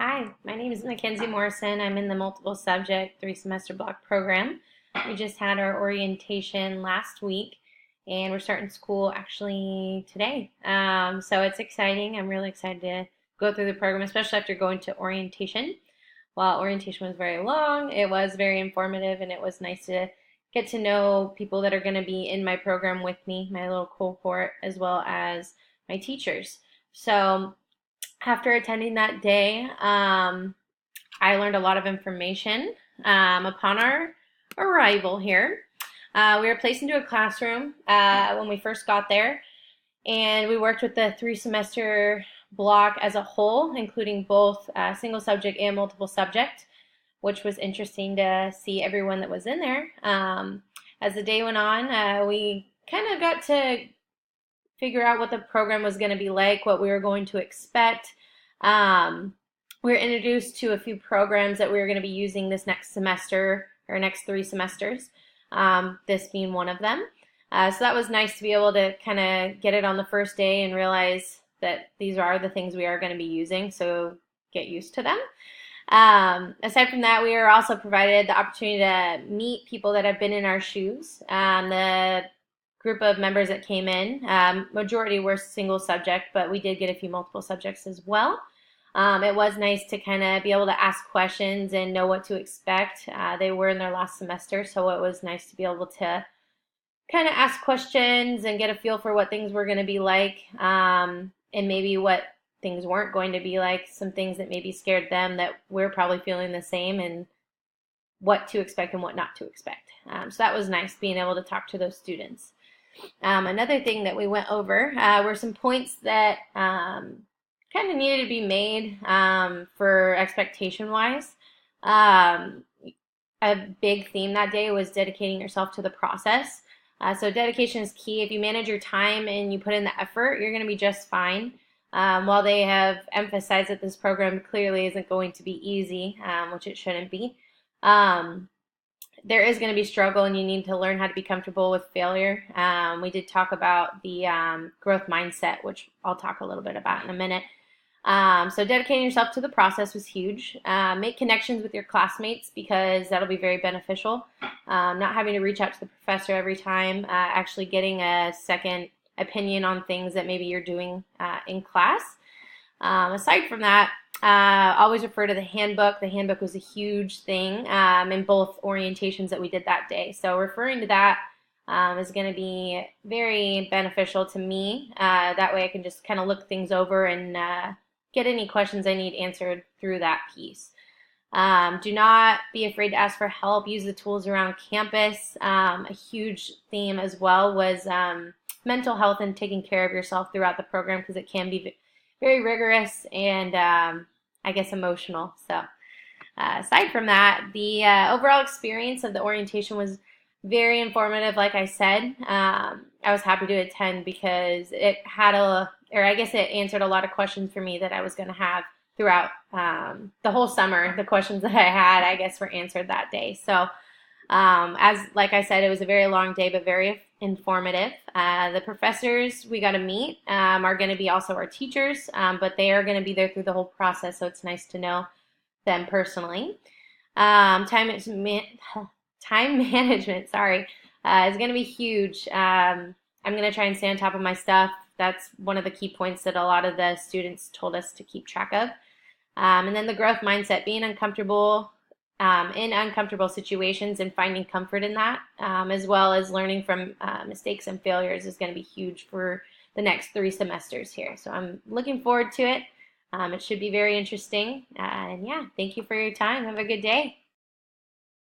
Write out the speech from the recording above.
Hi, my name is Mackenzie Morrison. I'm in the multiple subject 3 semester block program. We just had our orientation last week and we're starting school actually today. So it's exciting. I'm really excited to go through the program, especially after going to orientation. While orientation was very long, it was very informative and it was nice to get to know people that are going to be in my program with me, my little cohort, as well as my teachers. So after attending that day, I learned a lot of information upon our arrival here. We were placed into a classroom when we first got there, and we worked with the 3 semester block as a whole, including both single subject and multiple subject, which was interesting to see everyone that was in there. As the day went on, we kind of got to figure out what the program was going to be like, what we were going to expect. We were introduced to a few programs that we were going to be using this next semester or next 3 semesters, this being one of them. So that was nice to be able to kind of get it on the first day and realize that these are the things we are going to be using, so get used to them. Aside from that, we were also provided the opportunity to meet people that have been in our shoes. The group of members that came in, majority were single subject, but we did get a few multiple subjects as well. It was nice to kind of be able to ask questions and know what to expect. They were in their last semester, so it was nice to be able to kind of ask questions and get a feel for what things were going to be like, and maybe what things weren't going to be like, some things that maybe scared them that we're probably feeling the same, and what to expect and what not to expect. So that was nice being able to talk to those students. Another thing that we went over were some points that kind of needed to be made for expectation wise. A big theme that day was dedicating yourself to the process. So dedication is key. If you manage your time and you put in the effort, you're going to be just fine. While they have emphasized that this program clearly isn't going to be easy, which it shouldn't be, there is going to be struggle, and you need to learn how to be comfortable with failure. We did talk about the growth mindset, which I'll talk a little bit about in a minute. So dedicating yourself to the process was huge. Make connections with your classmates, because that'll be very beneficial. Not having to reach out to the professor every time, actually getting a second opinion on things that maybe you're doing in class. Aside from that, always refer to the handbook. The handbook was a huge thing in both orientations that we did that day. So referring to that is going to be very beneficial to me. That way I can just kind of look things over and get any questions I need answered through that piece. Do not be afraid to ask for help. Use the tools around campus. A huge theme as well was mental health and taking care of yourself throughout the program, because it can be very rigorous and I guess emotional. So aside from that, the overall experience of the orientation was very informative. Like I said, I was happy to attend because it had it answered a lot of questions for me that I was going to have throughout the whole summer. The questions that I had, I guess, were answered that day. So like I said, it was a very long day, but very informative. The professors we got to meet are going to be also our teachers, but they are going to be there through the whole process, so it's nice to know them personally. Time management, sorry, is going to be huge. I'm going to try and stay on top of my stuff. That's one of the key points that a lot of the students told us to keep track of. And then the growth mindset, being uncomfortable in uncomfortable situations and finding comfort in that, as well as learning from mistakes and failures, is going to be huge for the next 3 semesters here. So I'm looking forward to it. It should be very interesting. And yeah, thank you for your time. Have a good day.